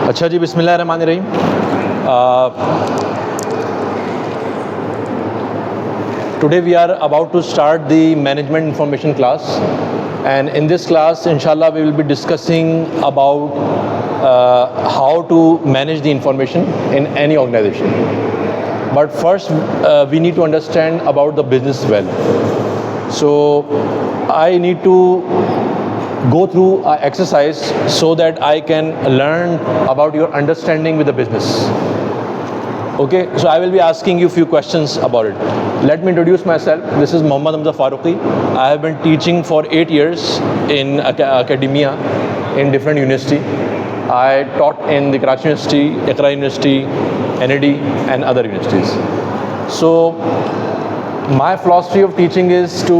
अच्छा जी, बिस्मिल्लाहिर्रहमानिर्रहीम। Today we are about to start the management information class, and in this class inshallah we will be discussing about how to manage the information in any organization. But first we need to understand about the business well. So I need to go through an exercise so that I can learn about your understanding with the business. Okay, so I will be asking you a few questions about it. Let me introduce myself. This is Mohammad Hamza Farooqi. I have been teaching for 8 years in academia in different university. I taught in the Karachi University, Iqra University, NAD and other universities. So my philosophy of teaching is to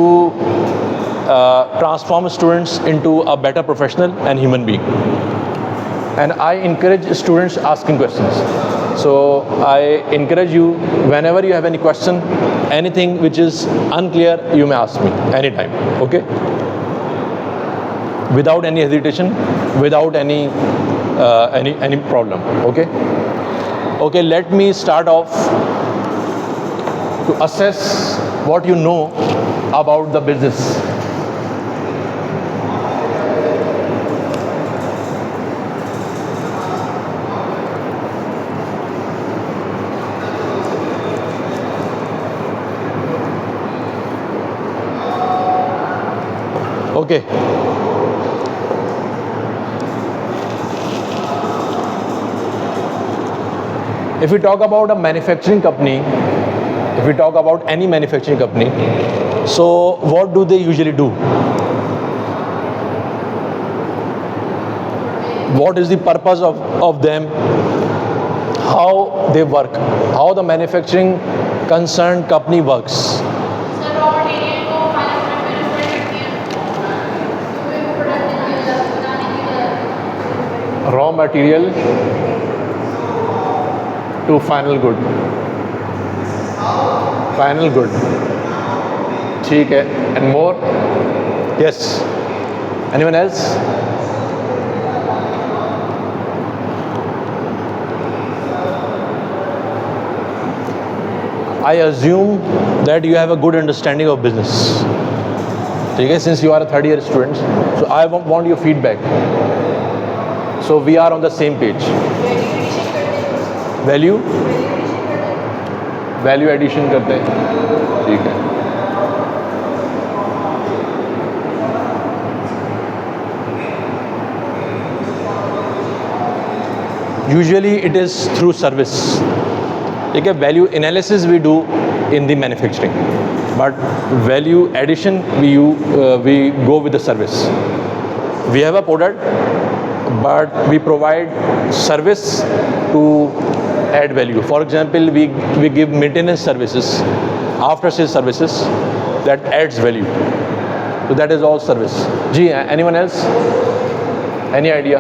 transform students into a better professional and human being. And I encourage students asking questions. So I encourage you, whenever you have any question, anything which is unclear, you may ask me anytime, okay? Without any hesitation, without any problem, okay? Okay, let me start off to assess what you know about the business. Okay. If we talk about a manufacturing company, if we talk about any manufacturing company, so what do they usually do? What is the purpose of them? How they work? How the manufacturing concerned company works? Raw material to final good. Final good. ठीक है. And more? Yes. Anyone else? I assume that you have a good understanding of business. Okay, since you are a third year student, so I want your feedback. So we are on the same page. Value addition करते हैं. ठीक है. Usually it is through service. ठीक है. Value analysis we do in the manufacturing, but value addition we go with the service. We have a product, but we provide service to add value. For example, we give maintenance services, after sales services that adds value. So that is all service. Ji, anyone else? Any idea?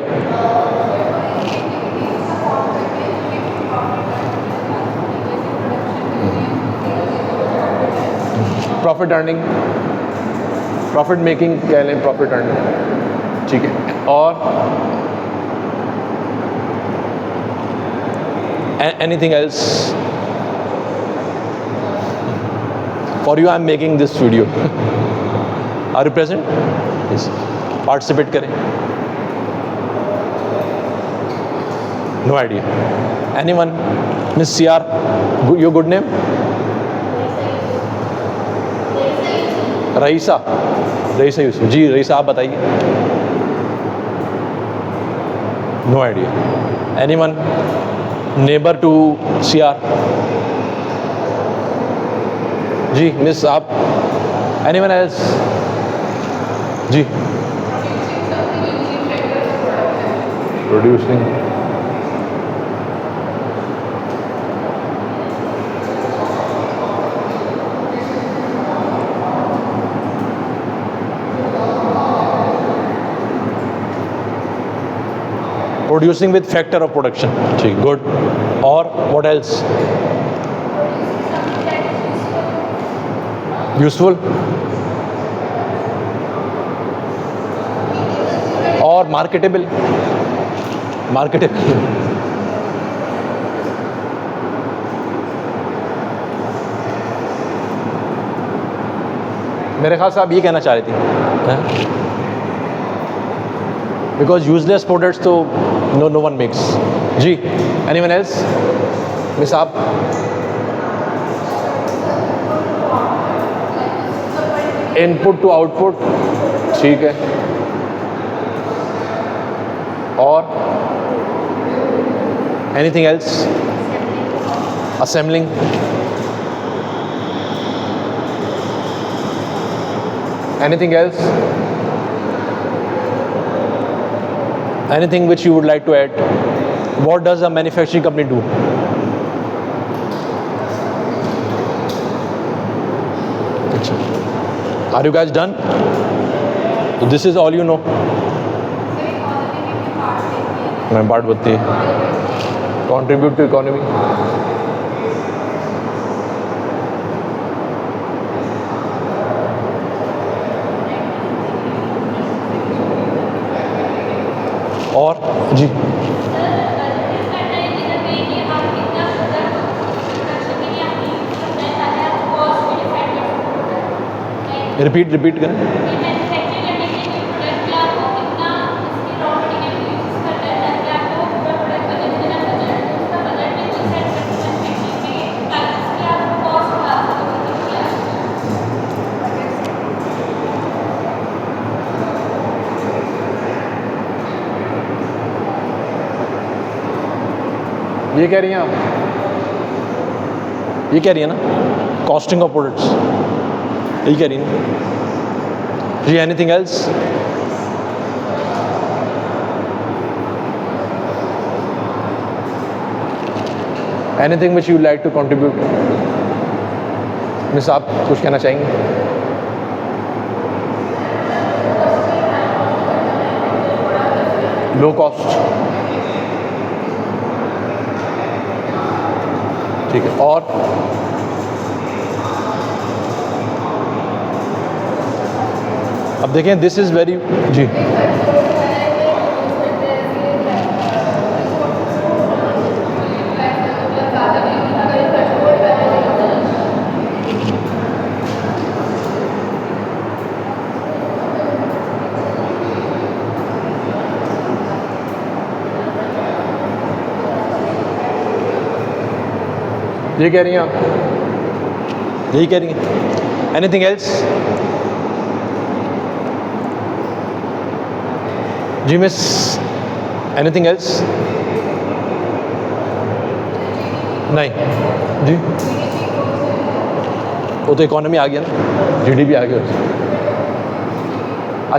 Profit earning, profit making कह लें, profit earning. ठीक है. और anything else? For you I am making this video. Are you present? Yes. Participate करें. No idea. Anyone? Miss CR, your good name? Raisa Yusuf. जी रईसा, आप बताइए. No idea. Anyone? Neighbor to CR? जी miss, आप? Anyone else? जी. Producing. Producing with factor of production. Good. Or what else? Useful. Or marketable. Marketable. मेरे ख्याल से आप ये कहना चाह रही थी, बिकॉज यूजलेस प्रोडक्ट्स तो नो वन मेक्स। जी, एनीवन एल्स? मिस आप? इनपुट टू आउटपुट, ठीक है। और anything else? Assembling, anything else? Anything which you would like to add? What does a manufacturing company do? Are you guys done? So this is all you know. मैं बात बताती है, contribute to economy. और जी, repeat करें। ये कह रही हैं आप, ये कह रही है ना, कॉस्टिंग ऑफ प्रोडक्ट्स, यही कह रही है ना जी। Anything else? Anything which you like to contribute? Miss आप कुछ कहना चाहेंगे? लो कॉस्ट, ठीक है। और अब देखें, दिस इज वेरी जी, ये कह रही हैं आप, यही कह रही हैं। Anything else? जी मिस, एनीथिंग एल्स? नहीं जी, वो तो इकोनॉमी आ गया ना, जीडीपी आ गया।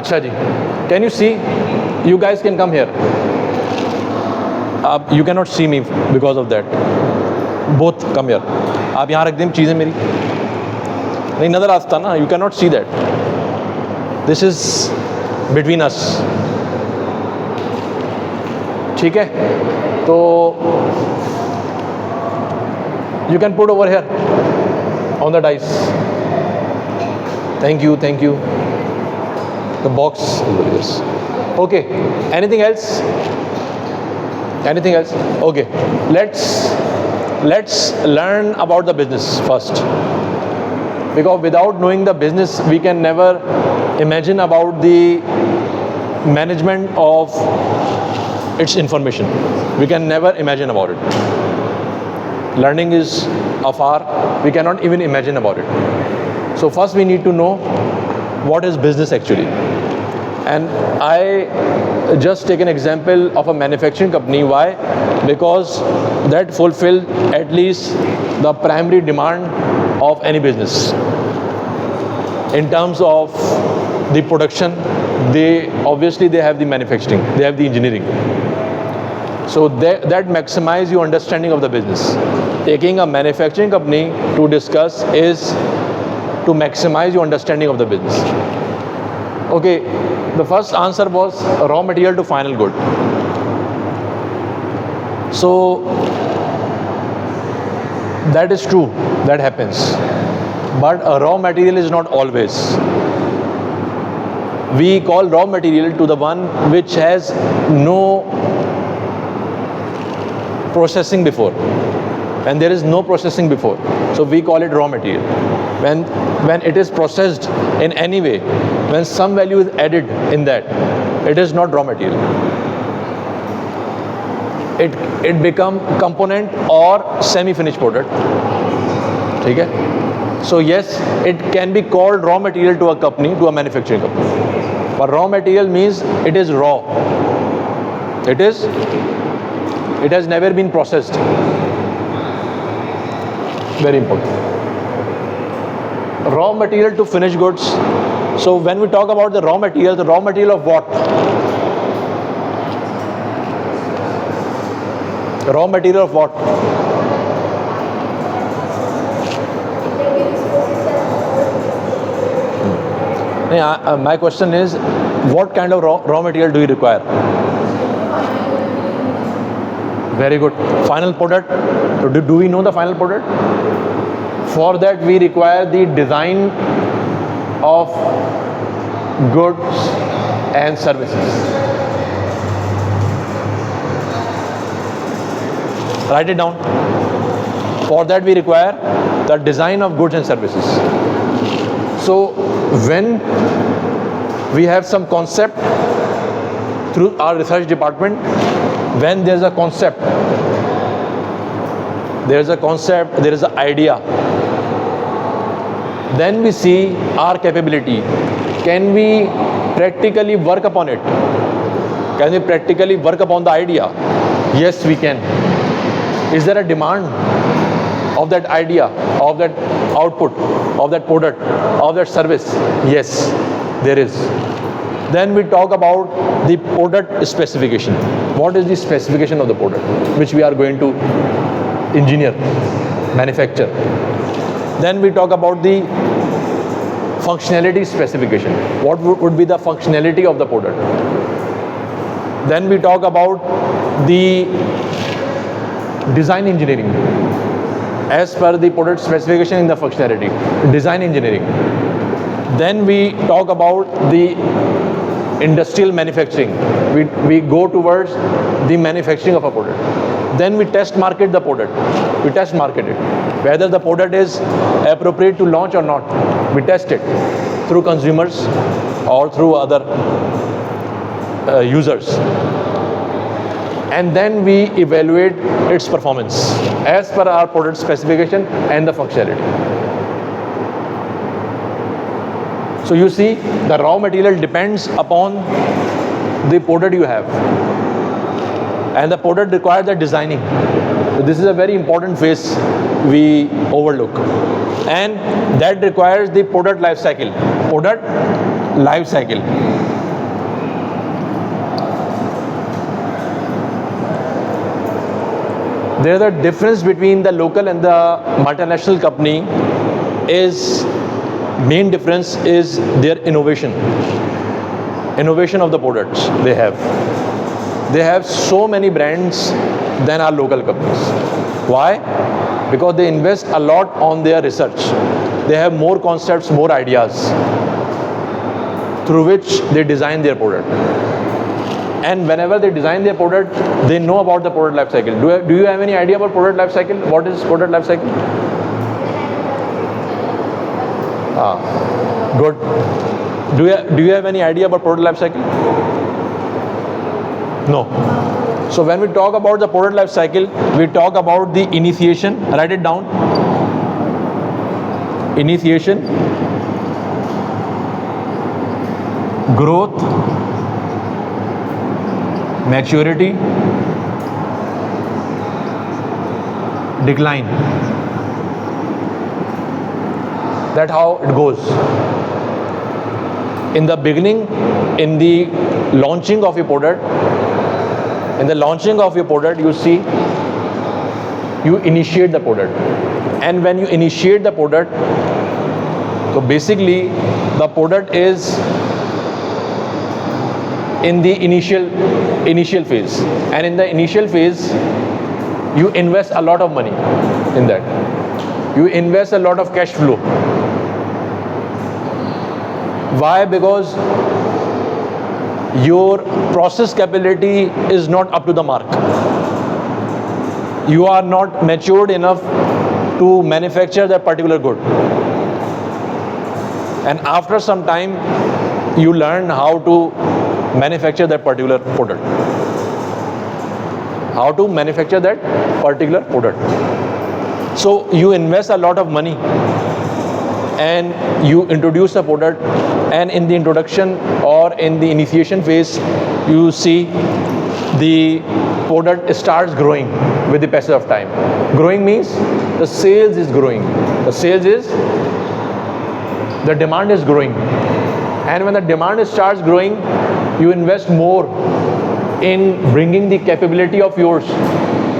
अच्छा जी, can you see, you guys can come here. आप you can not see me because of that, both come here. आप यहाँ रख दें चीज़ें मेरी, नहीं नज़र आता ना, you can not see that, this is between us, ठीक है। तो you can put over here on the dice. Thank you, thank you. The box, okay. Anything else? Anything else? Okay, let's learn about the business first, because without knowing the business we can never imagine about the management of its information. We can never imagine about it. Learning is afar, we cannot even imagine about it. So first we need to know what is business actually. And I just take an example of a manufacturing company. Why? Because that fulfilled at least the primary demand of any business. In terms of the production, they obviously they have the manufacturing, they have the engineering. So that maximize your understanding of the business. Taking a manufacturing company to discuss is to maximize your understanding of the business. Okay. The first answer was raw material to final good. So that is true, that happens, but a raw material is not always. We call raw material to the one which has no processing before, and there is no processing before. So we call it raw material. When it is processed in any way, when some value is added in that, it is not raw material. It become component or semi-finished product. Okay? So yes, it can be called raw material to a company, to a manufacturing company. But raw material means it is raw. It has never been processed. Very important. Raw material to finished goods. So when we talk about the raw material of what? Raw material of what? My question is, what kind of raw material do you require? Very good. Final product. So do we know the final product? For that we require the design of goods and services. Write it down. For that we require the design of goods and services. So when we have some concept through our research department, when there is a concept, there is an idea, then we see our capability. Can we practically work upon it? Can we practically work upon the idea? Yes, we can. Is there a demand of that idea, of that output, of that product, of that service? Yes, there is. Then we talk about the product specification. What is the specification of the product which we are going to engineer, manufacture? Then we talk about the functionality specification. What would be the functionality of the product? Then we talk about the design engineering as per the product specification in the functionality, design engineering. Then we talk about the industrial manufacturing. We go towards the manufacturing of a product. Then we test market the product. We test market it. Whether the product is appropriate to launch or not. We test it through consumers or through other users. And then we evaluate its performance as per our product specification and the functionality. So you see, the raw material depends upon the product you have, and the product requires the designing. So this is a very important phase we overlook, and that requires the product life cycle. Product life cycle. There is a difference between the local and the multinational company. Main difference is their innovation of the products they have. They have so many brands than our local companies. Why? Because they invest a lot on their research. They have more concepts, more ideas through which they design their product. And whenever they design their product, they know about the product life cycle. Do you have any idea about product life cycle? What is product life cycle? Good. Do you have any idea about product life cycle? No. So when we talk about the product life cycle, we talk about the initiation. Write it down. Initiation, growth, maturity, decline. That's how it goes. In the beginning, in the launching of your product, you see, you initiate the product. And when you initiate the product, so basically the product is in the initial phase. And in the initial phase, you invest a lot of money in that. You invest a lot of cash flow. Why? Because your process capability is not up to the mark. you are not matured enough to manufacture that particular good. And after some time, you learn how to manufacture that particular product. How to manufacture that particular product. So you invest a lot of money and you introduce a product, and in the introduction or in the initiation phase, you see the product starts growing with the passage of time. Growing means the sales is growing. The demand is growing. And when the demand starts growing, you invest more in bringing the capability of yours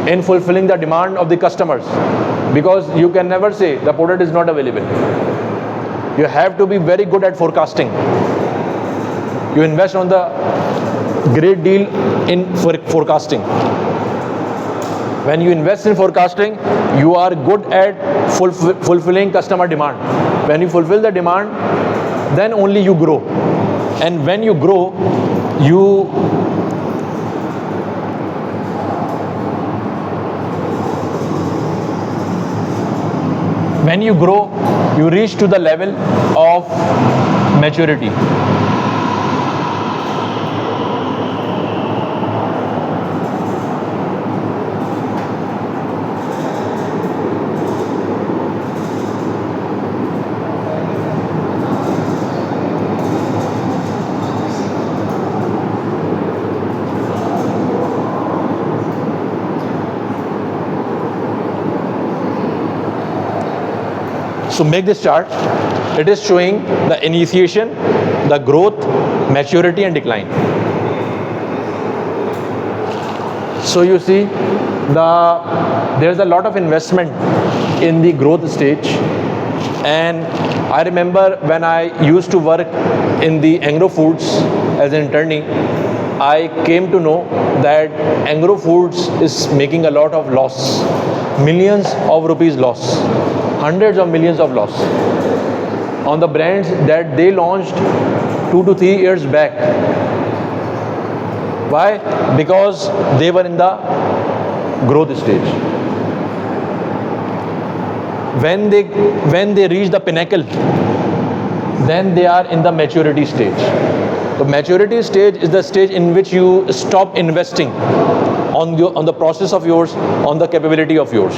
in fulfilling the demand of the customers, because you can never say the product is not available. You have to be very good at forecasting. You invest on the great deal in forecasting. When you invest in forecasting, you are good at fulfilling customer demand. When you fulfill the demand, then only you grow. And when you grow, you reach to the level of maturity. So make this chart. It is showing the initiation, the growth, maturity and decline. So you see there's a lot of investment in the growth stage. And I remember when I used to work in the Agro Foods as an internee, I came to know that Agro Foods is making a lot of loss, millions of rupees loss, hundreds of millions of loss on the brands that they launched 2 to 3 years back. Why? Because they were in the growth stage. When they reach the pinnacle, then they are in the maturity stage. The maturity stage is the stage in which you stop investing on the process of yours, on the capability of yours,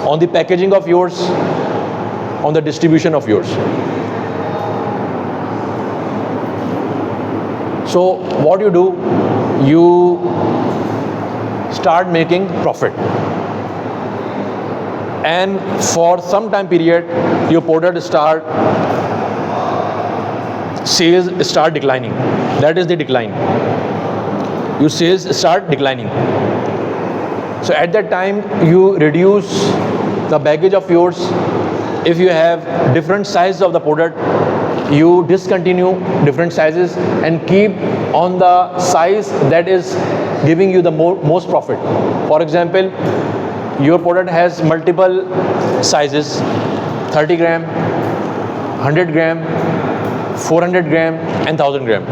on the packaging of yours, on the distribution of yours. So what you do, you start making profit. And for some time period, your product sales start declining. That is the decline. Your sales start declining. So at that time, you reduce the baggage of yours. If you have different sizes of the product, you discontinue different sizes and keep on the size that is giving you the most profit. For example, your product has multiple sizes: 30 gram, 100 gram, 400 gram and 1000 gram.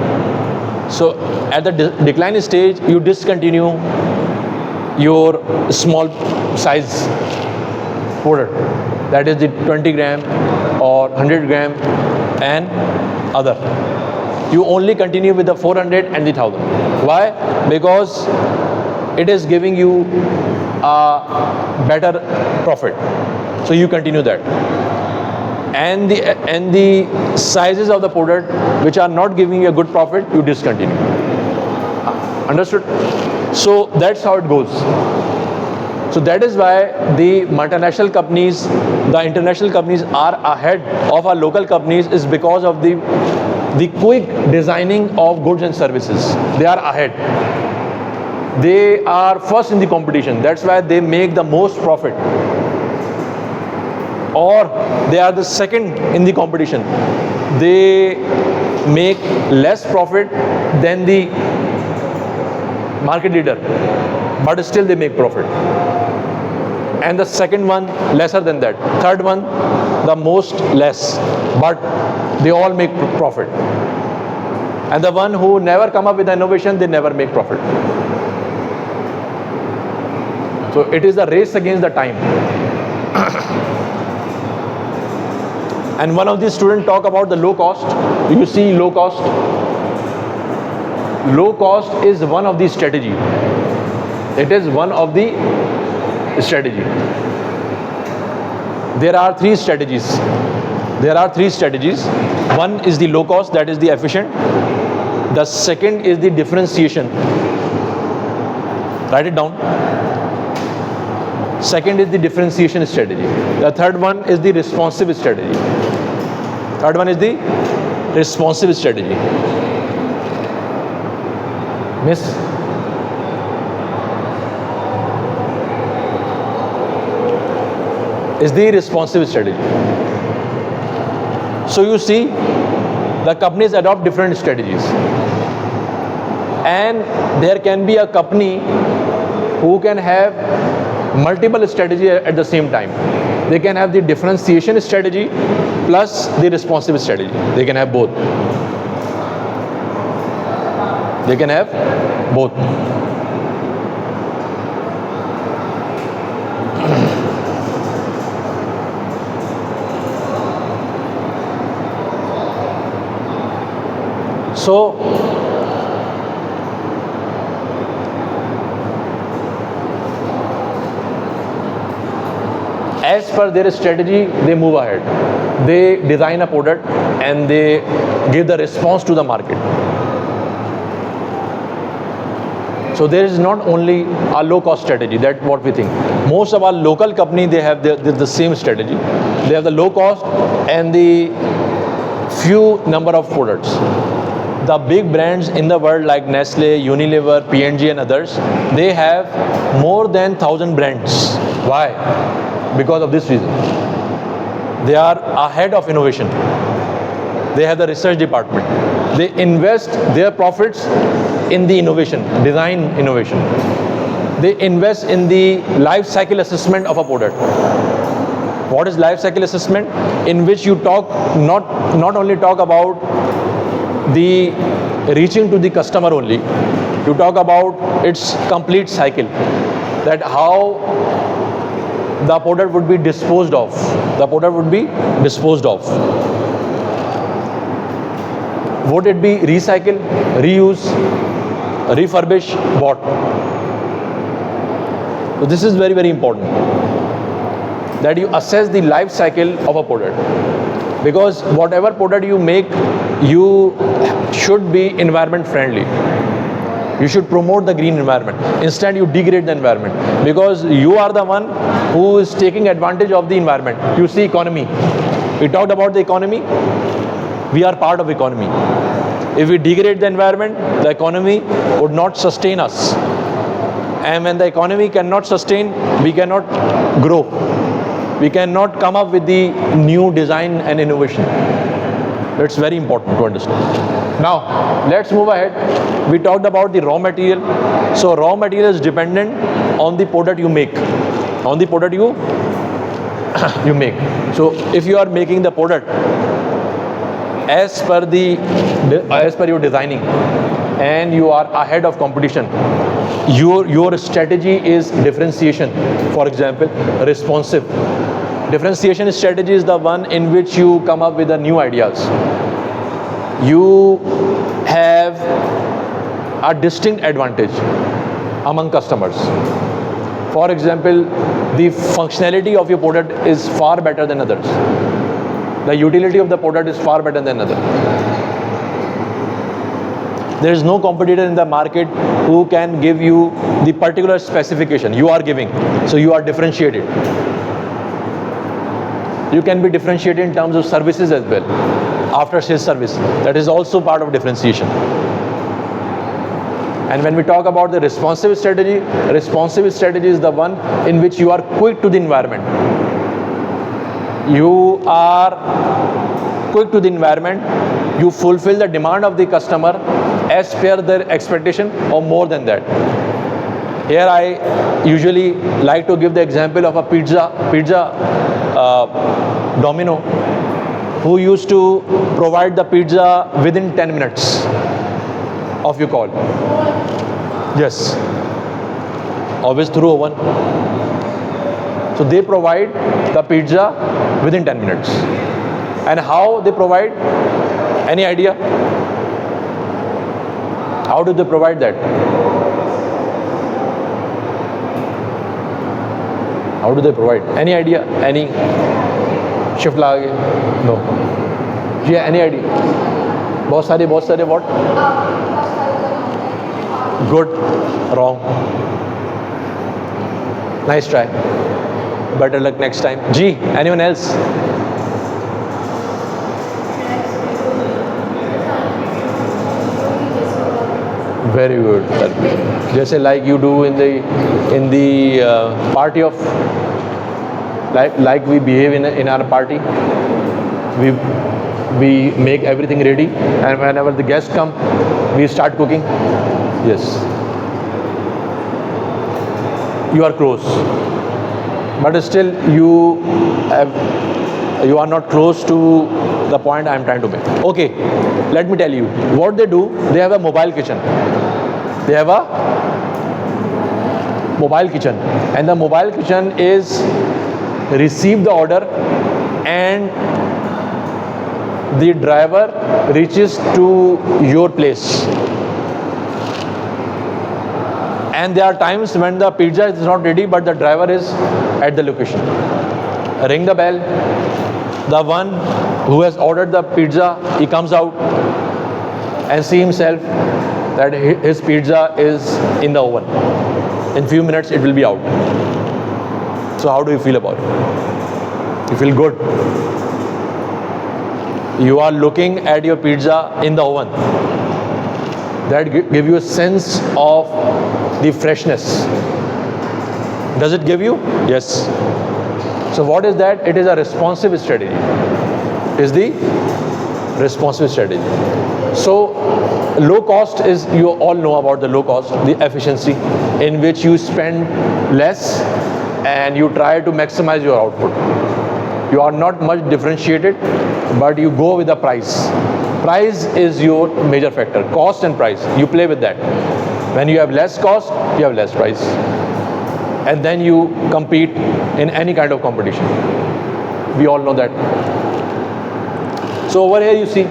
So at the decline stage, you discontinue your small size product, that is the 20 gram or 100 gram and other. You only continue with the 400 and the 1000. Why? Because it is giving you a better profit. So you continue that. And the sizes of the product which are not giving you a good profit, you discontinue. Understood? So that's how it goes. So that is why the multinational companies, the international companies are ahead of our local companies, is because of the quick designing of goods and services. They are ahead. They are first in the competition. That's why they make the most profit. Or they are the second in the competition. They make less profit than the market leader, but still they make profit. And the second one lesser than that. Third one, the most less, but they all make profit. And the one who never come up with innovation, they never make profit. So it is a race against the time. And one of these students talk about the low cost. You see low cost. Low cost is one of the strategy. It is one of the strategy. There are three strategies. One is the low cost, that is the efficient. The second is the differentiation. Write it down. Second is the differentiation strategy. The third one is the responsive strategy. Miss? Is the responsive strategy. So you see, the companies adopt different strategies. And there can be a company who can have multiple strategies at the same time. They can have the differentiation strategy plus the responsive strategy. They can have both. So as per their strategy, they move ahead. They design a product and they give the response to the market. So there is not only a low cost strategy, that's what we think. Most of our local company, they have the same strategy. They have the low cost and the few number of products. The big brands in the world like Nestle, Unilever, P&G and others, they have more than 1,000 brands. Why? Because of this reason. They are ahead of innovation. They have the research department. They invest their profits in the innovation, design innovation. They invest in the life cycle assessment of a product. What is life cycle assessment? In which you talk, not only talk about the reaching to the customer only, you talk about its complete cycle, that how the product would be disposed of. Would it be recycle, reuse, refurbish, what? So this is very, very important, that you assess the life cycle of a product. Because whatever product you make, you should be environment friendly. You should promote the green environment. Instead, you degrade the environment, because you are the one who is taking advantage of the environment. You see economy. We talked about the economy. We are part of economy. If we degrade the environment, the economy would not sustain us. And when the economy cannot sustain, we cannot grow. We cannot come up with the new design and innovation. That's very important to understand. Now, let's move ahead. We talked about the raw material. So raw material is dependent on the product you make. You make. So if you are making the product as per your designing and you are ahead of competition, your strategy is differentiation. For example, responsive. Differentiation strategy is the one in which you come up with the new ideas. You have a distinct advantage among customers. For example, the functionality of your product is far better than others. The utility of the product is far better than others. There is no competitor in the market who can give you the particular specification you are giving. So you are differentiated. You can be differentiated in terms of services as well. After sales service, that is also part of differentiation. And when we talk about the responsive strategy is the one in which you are quick to the environment. You are quick to the environment. You fulfill the demand of the customer as per their expectation or more than that. Here I usually like to give the example of a pizza Domino, who used to provide the pizza within 10 minutes of your call. Yes. Always through oven. So they provide the pizza within 10 minutes. And how they provide? Any idea? How do they provide that? How do they provide? Any idea? Any shift lage? No. Yeah, any idea? बहुत सारे what? Good. Wrong. Nice try. Better luck next time. G, anyone else? Very good. Just like you do in the party of, like we behave in our party. We make everything ready, and whenever the guests come, we start cooking. Yes. You are close, but still you are not close to the point I am trying to make. Okay, let me tell you what they do. They have a mobile kitchen. They have a mobile kitchen, and the mobile kitchen is receive the order, and the driver reaches to your place. And there are times when the pizza is not ready, but the driver is at the location. Ring the bell. The one who has ordered the pizza, he comes out and see himself that his pizza is in the oven. In few minutes it will be out. So how do you feel about it? You feel good. You are looking at your pizza in the oven. That give you a sense of the freshness. Does it give you? Yes. So what is that? It is a responsive strategy. It is the responsive strategy. So low cost is, you all know about the low cost, the efficiency in which you spend less and you try to maximize your output. You are not much differentiated, but you go with the price. Price is your major factor. Cost and price, you play with that. When you have less cost, you have less price. And then you compete in any kind of competition. We all know that. So over here you see,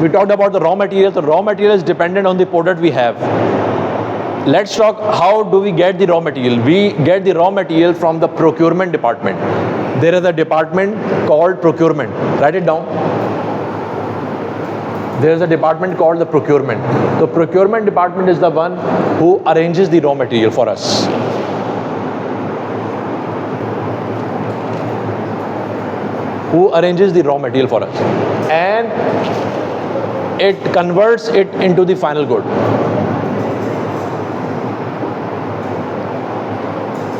we talked about the raw material. The raw material is dependent on the product we have. Let's talk how do we get the raw material. We get the raw material from the procurement department. There is a department called procurement. Write it down. There is a department called the procurement. The procurement department is the one who arranges the raw material for us. Who arranges the raw material for us. And it converts it into the final good.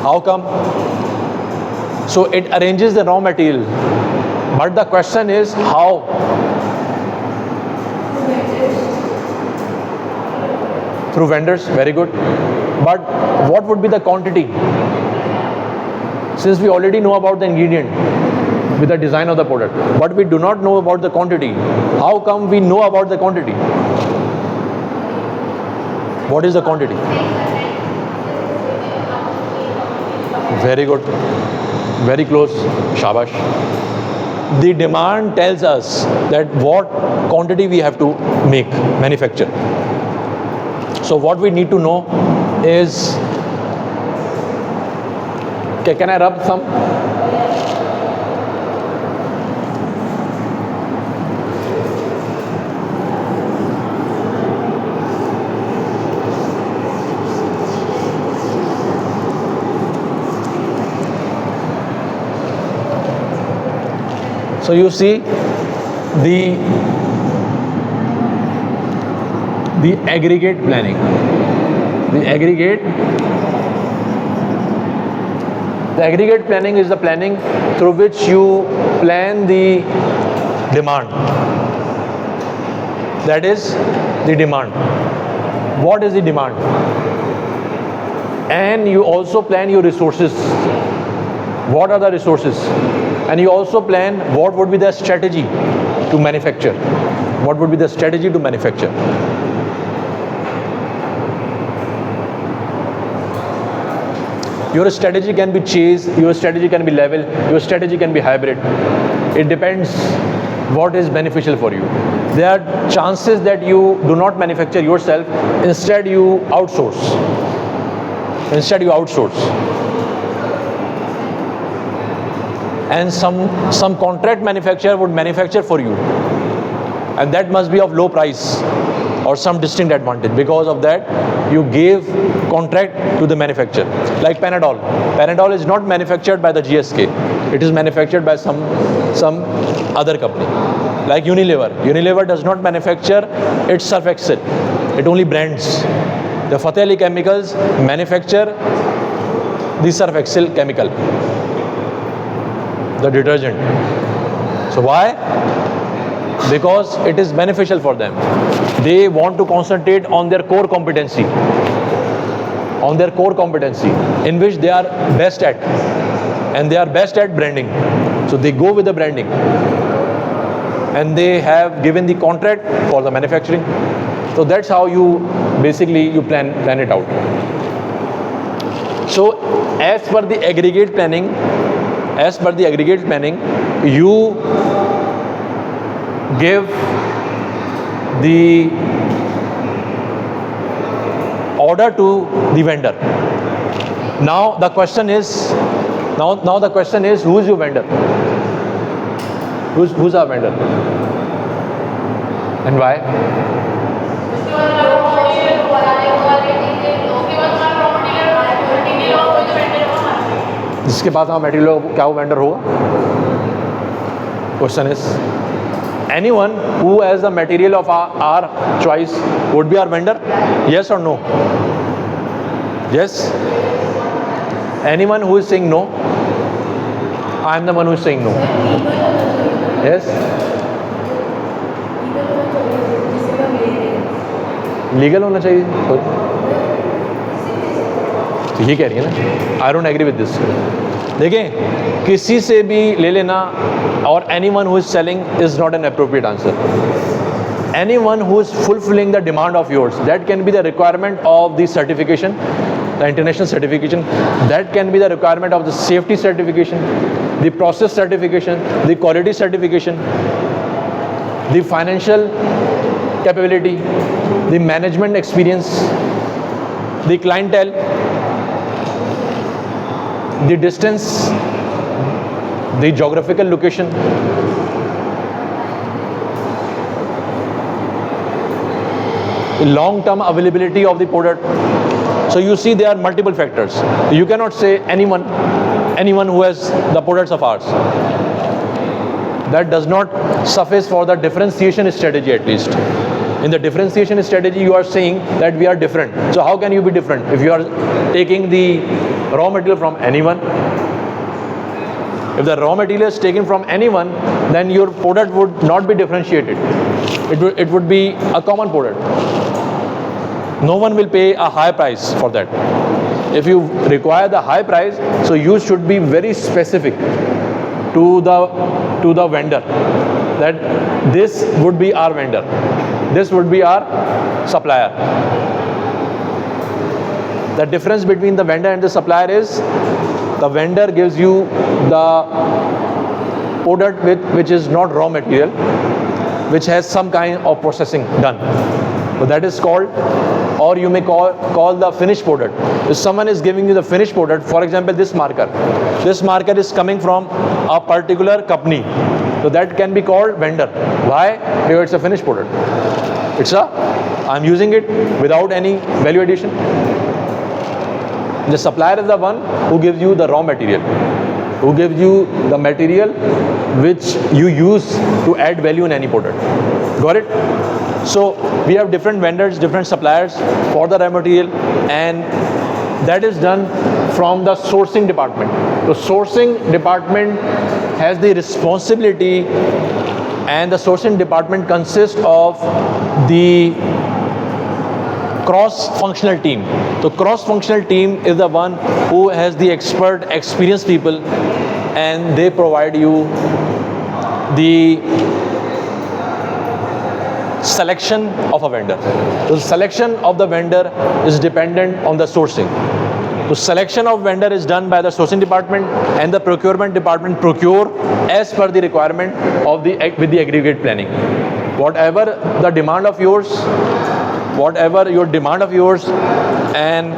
How come? So it arranges the raw material. But the question is how? Through vendors, very good. But what would be the quantity? Since we already know about the ingredient with the design of the product, but we do not know about the quantity. How come we know about the quantity? What is the quantity? Very good. Very close. Shabash. The demand tells us that what quantity we have to make, manufacture. So what we need to know is, okay, can I rub some? So you see the aggregate planning. The aggregate planning is the planning through which you plan the demand. That is the demand. What is the demand? And you also plan your resources. What are the resources? And you also plan what would be the strategy to manufacture. What would be the strategy to manufacture? Your strategy can be chase, your strategy can be level, your strategy can be hybrid. It depends what is beneficial for you. There are chances that you do not manufacture yourself, instead you outsource. And some contract manufacturer would manufacture for you, and that must be of low price or some distinct advantage. Because of that, you gave contract to the manufacturer. Like Panadol. Panadol is not manufactured by the GSK. It is manufactured by some other company. Like Unilever. Unilever does not manufacture its Surf Excel. It only brands. The Fateh Ali Chemicals manufacture the Surf Excel chemical, the detergent. So why? Because it is beneficial for them. They want to concentrate on their core competency, in which they are best at, and they are best at branding. So they go with the branding, and they have given the contract for the manufacturing. So that's how you basically plan it out. So as per the aggregate planning, you give the order to the vendor. Now the question is, who is your vendor? Who's our vendor? And why? जिसके पास material क्या वो vendor होगा? Question is, anyone who has the material of our choice would be our vendor? Yes or no? Yes? Anyone who is saying no? I am the one who is saying no. Yes? Legal होना चाहिए. तो ये कह रही है ना, I don't agree with this. देखें, किसी से भी ले लेना और anyone who is selling is not an appropriate answer. Anyone who is fulfilling the demand of yours, that can be the requirement of the certification, the international certification, that can be the requirement of the safety certification, the process certification, the quality certification, the financial capability, the management experience, the clientele, the distance, the geographical location, the long-term availability of the product. So you see there are multiple factors. You cannot say anyone who has the products of ours. That does not suffice for the differentiation strategy at least. In the differentiation strategy, you are saying that we are different. So how can you be different if you are taking the raw material from anyone? If the raw material is taken from anyone, then your product would not be differentiated. It would be a common product. No one will pay a high price for that. If you require the high price, so you should be very specific to the vendor that this would be our vendor, this would be our supplier. The difference between the vendor and the supplier is the vendor gives you the product which is not raw material, which has some kind of processing done. So that is called, or you may call the finished product. If someone is giving you the finished product, for example, this marker is coming from a particular company, so that can be called vendor. Why? Because it's a finished product. I'm using it without any value addition. The supplier is the one who gives you the raw material, who gives you the material which you use to add value in any product. Got it? So we have different vendors, different suppliers for the raw material, and that is done from the sourcing department. The sourcing department has the responsibility, and the sourcing department consists of the cross-functional team. So cross-functional team is the one who has the expert, experienced people, and they provide you the selection of a vendor. So the selection of the vendor is dependent on the sourcing. So selection of vendor is done by the sourcing department, and the procurement department procure as per the requirement of with the aggregate planning. Whatever the demand of yours, whatever your demand of yours, and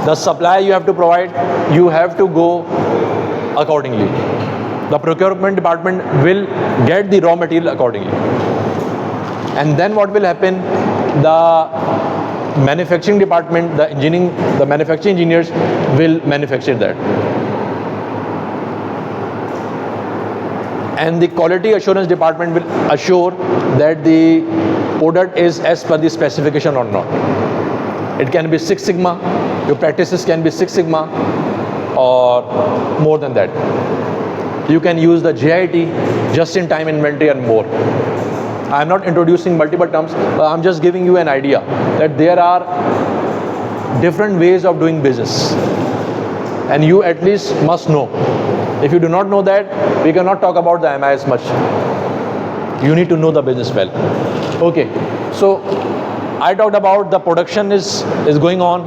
the supply you have to provide, you have to go accordingly. The procurement department will get the raw material accordingly. And then what will happen? The manufacturing department, the manufacturing engineers will manufacture that. And the quality assurance department will assure that the product is as per the specification or not. It can be Six Sigma, your practices can be Six Sigma or more than that. You can use the JIT, just-in-time inventory, and more. I am not introducing multiple terms, but I'm just giving you an idea that there are different ways of doing business, and you at least must know. If you do not know that, we cannot talk about the MIS much. You need to know the business well. Okay, so I talked about the production is going on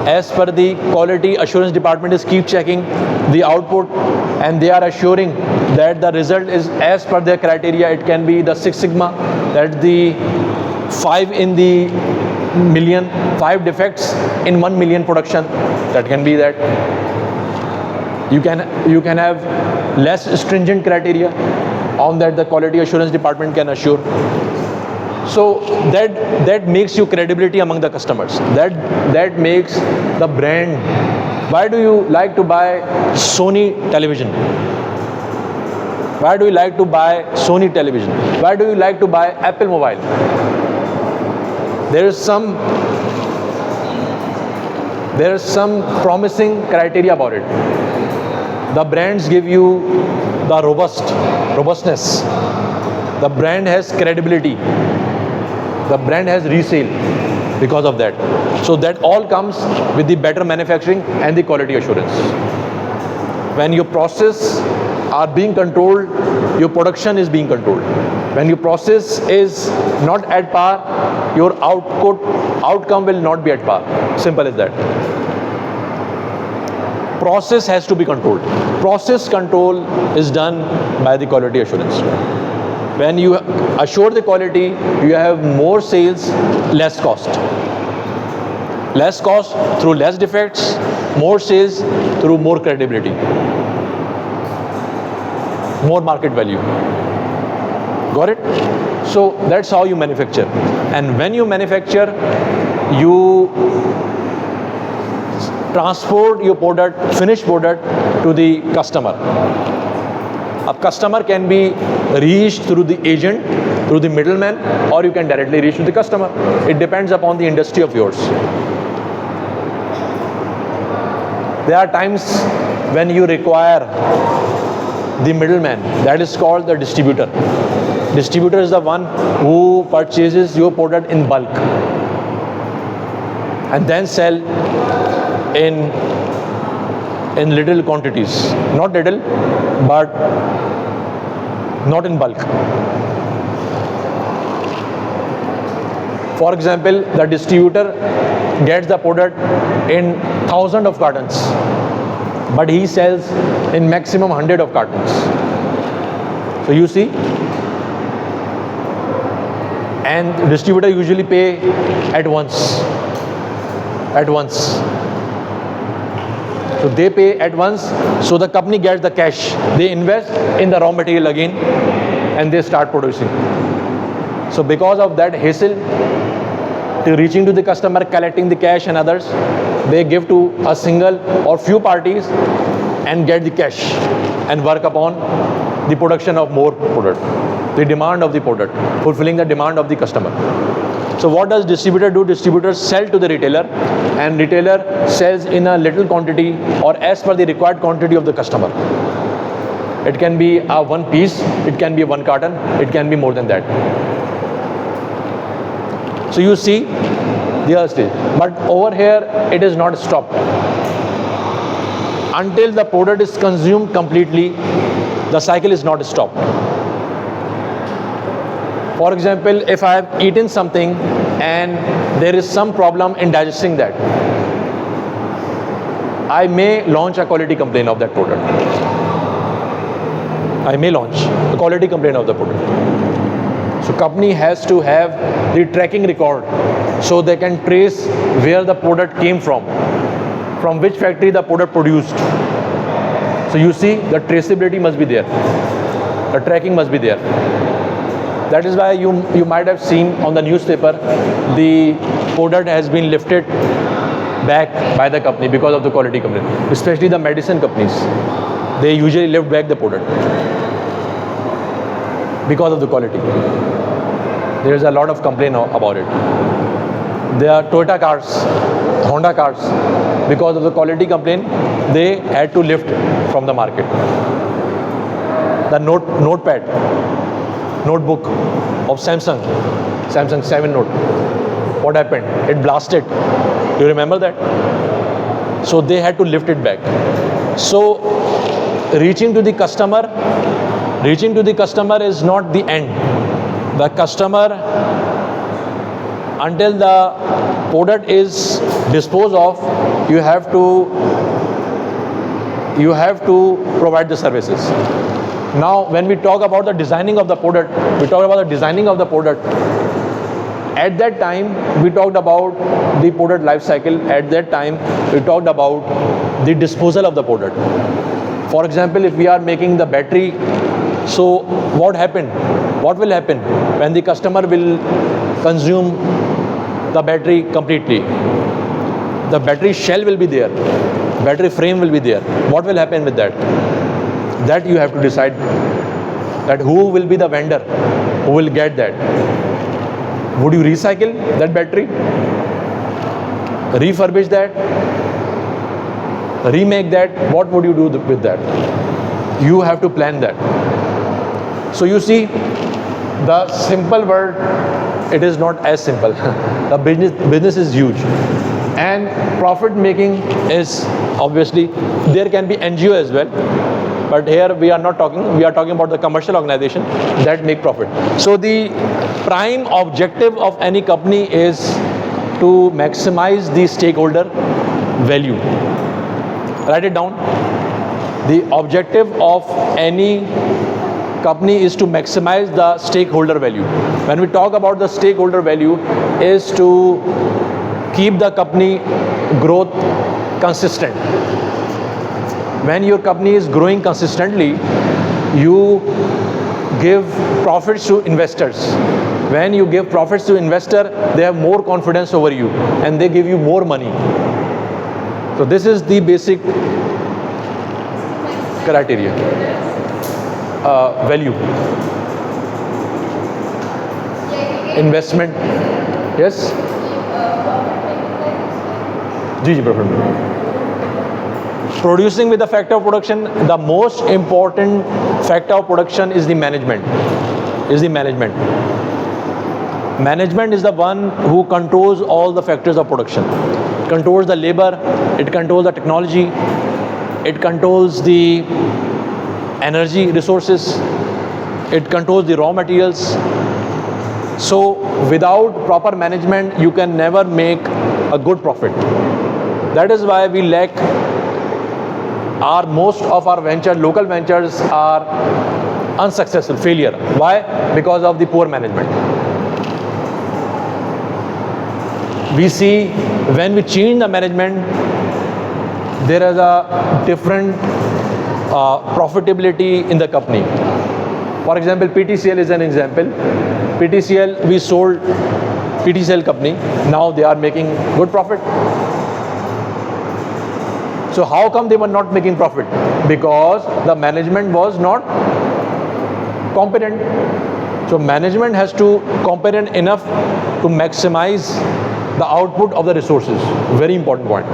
as per the quality assurance department is keep checking the output, and they are assuring that the result is as per their criteria. It can be the Six Sigma, that's the 5 in the million, 5 defects in 1 million production, that can be that. You can have less stringent criteria on that the quality assurance department can assure. So that makes you credibility among the customers. That makes the brand. Why do you like to buy Sony television? Why do you like to buy Sony television? Why do you like to buy Apple mobile? There is some promising criteria about it. The brands give you the robustness. The brand has credibility. The brand has resale because of that. So that all comes with the better manufacturing and the quality assurance. When your process are being controlled, your production is being controlled. When your process is not at par, your outcome will not be at par. Simple as that. Process has to be controlled. Process control is done by the quality assurance. When you assure the quality, you have more sales, less cost. Less cost through less defects, more sales through more credibility, more market value. Got it? So that's how you manufacture. And when you manufacture, you transport your product, finished product, to the customer. A customer can be reached through the agent, through the middleman, or you can directly reach to the customer. It depends upon the industry of yours. There are times when you require the middleman. That is called the distributor. Distributor is the one who purchases your product in bulk and then sell in little quantities. Not little, but not in bulk. For example, the distributor gets the product in thousands of cartons, but he sells in maximum 100 of cartons. So you see, and distributor usually pay at once. So they pay at once, so the company gets the cash. They invest in the raw material again and they start producing. So because of that hassle to reaching to the customer, collecting the cash and others, they give to a single or few parties and get the cash and work upon the production of more product, the demand of the product, fulfilling the demand of the customer. So what does distributor do? Distributor sell to the retailer, and retailer sells in a little quantity or as per the required quantity of the customer. It can be a one piece, it can be one carton, it can be more than that. So you see the other stage. But over here, it is not stopped. Until the product is consumed completely, the cycle is not stopped. For example, if I have eaten something and there is some problem in digesting that, I may launch a quality complaint of that product. I may launch a quality complaint of the product. So company has to have the tracking record so they can trace where the product came from which factory the product produced. So you see, the traceability must be there. The tracking must be there. That is why you might have seen on the newspaper, the product has been lifted back by the company because of the quality complaint. Especially the medicine companies, they usually lift back the product because of the quality. There is a lot of complaint about it. There are Toyota cars, Honda cars, because of the quality complaint, they had to lift from the market. The notebook of Samsung 7 Note. What happened? It blasted. You remember that? So they had to lift it back. So reaching to the customer is not the end. The customer, until the product is disposed of, you have to provide the services. Now, when we talk about the designing of the product, At that time, we talked about the product life cycle. At that time, we talked about the disposal of the product. For example, if we are making the battery, so what will happen when the customer will consume the battery completely? The battery shell will be there, battery frame will be there. What will happen with that? That you have to decide, that who will be the vendor who will get that. Would you recycle that battery, refurbish that, remake that? What would you do with that? You have to plan that. So you see, the simple word, it is not as simple. The business is huge, and profit making is obviously, there can be NGO as well, but here we are talking about the commercial organization that make profit. So the prime objective of any company is to maximize the stakeholder value. Write it down. The objective of any company is to maximize the stakeholder value. When we talk about the stakeholder value, is to keep the company growth consistent. When your company is growing consistently, you give profits to investors. When you give profits to investor, they have more confidence over you and they give you more money. So this is the basic criteria. Value. Investment. Yes? Producing with the factor of production, the most important factor of production is the management. Management is the one who controls all the factors of production. It controls the labor, it controls the technology, it controls the energy resources, it controls the raw materials. So without proper management, you can never make a good profit. That is why we lack most of our local ventures are unsuccessful, failure. Why? Because of the poor management. We see when we change the management, there is a different profitability in the company. For example, PTCL is an example. PTCL, we sold PTCL company. Now they are making good profit. So how come they were not making profit? Because the management was not competent. So management has to competent enough to maximize the output of the resources. Very important point.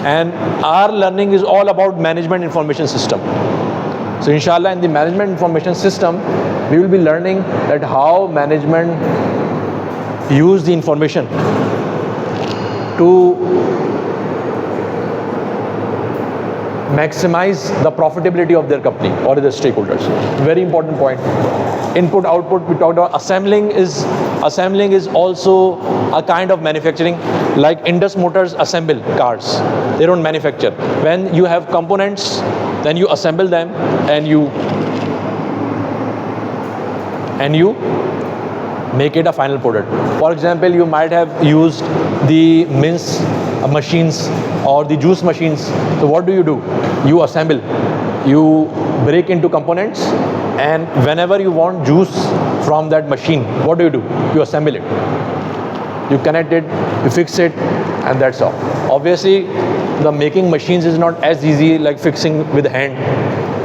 And our learning is all about management information system. So inshallah, in the management information system, we will be learning that how management use the information to maximize the profitability of their company or their stakeholders. Very important point. input output. We talked about assembling is also a kind of manufacturing. Like Indus Motors assemble cars, they don't manufacture. When you have components, then you assemble them and you make it a final product. For example, you might have used the mince machines or the juice machines. So what do? You assemble, you break into components, and whenever you want juice from that machine, what do? You assemble it, you connect it, you fix it, and that's all. Obviously, the making machines is not as easy like fixing with hand.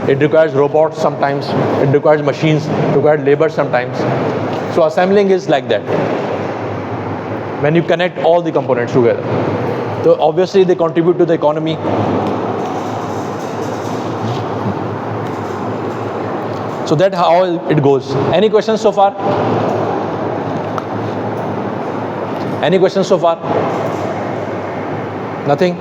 It requires robots sometimes, it requires machines, it requires labor sometimes. So assembling is like that, when you connect all the components together. So obviously they contribute to the economy. So that's how it goes. Any questions so far? Any questions so far? Nothing?